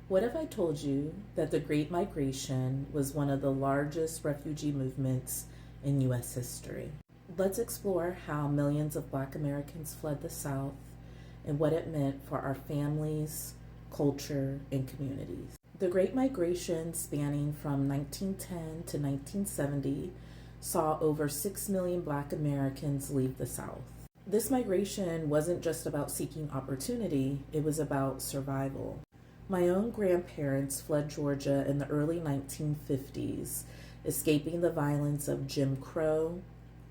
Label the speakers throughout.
Speaker 1: What if I told you that the Great Migration was one of the largest refugee movements in U.S. history? Let's explore how millions of Black Americans fled the South and what it meant for our families, culture, and communities. The Great Migration, spanning from 1910 to 1970, saw over 6 million Black Americans leave the South. This migration wasn't just about seeking opportunity, it was about survival. My own grandparents fled Georgia in the early 1950s, escaping the violence of Jim Crow,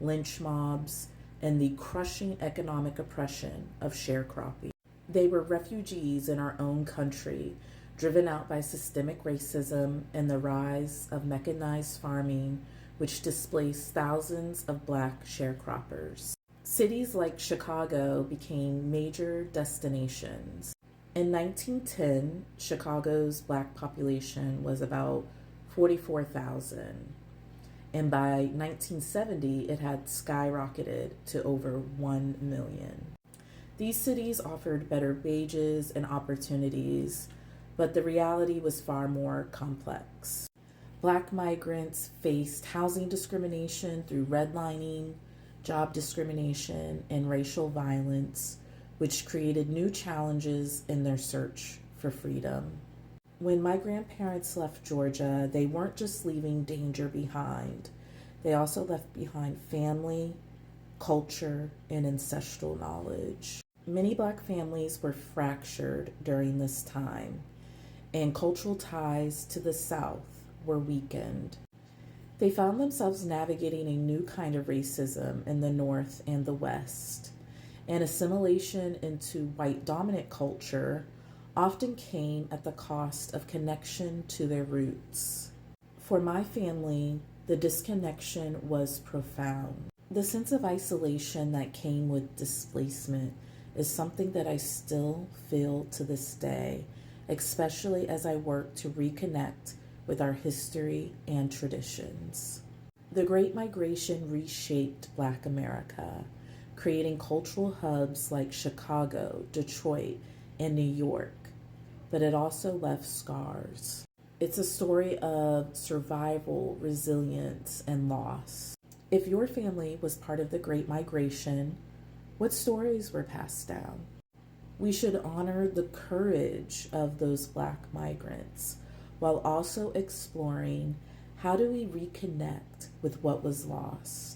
Speaker 1: lynch mobs, and the crushing economic oppression of sharecropping. They were refugees in our own country, driven out by systemic racism and the rise of mechanized farming, which displaced thousands of Black sharecroppers. Cities like Chicago became major destinations. In 1910, Chicago's Black population was about 44,000, and by 1970, it had skyrocketed to over 1 million. These cities offered better wages and opportunities, but the reality was far more complex. Black migrants faced housing discrimination through redlining, job discrimination, and racial violence, which created new challenges in their search for freedom. When my grandparents left Georgia, they weren't just leaving danger behind. They also left behind family, culture, and ancestral knowledge. Many Black families were fractured during this time, and cultural ties to the South were weakened. They found themselves navigating a new kind of racism in the North and the West, and assimilation into white dominant culture often came at the cost of connection to their roots. For my family, the disconnection was profound. The sense of isolation that came with displacement is something that I still feel to this day, especially as I work to reconnect with our history and traditions. The Great Migration reshaped Black America, creating cultural hubs like Chicago, Detroit, and New York, but it also left scars. It's a story of survival, resilience, and loss. If your family was part of the Great Migration, what stories were passed down? We should honor the courage of those Black migrants while also exploring how do we reconnect with what was lost.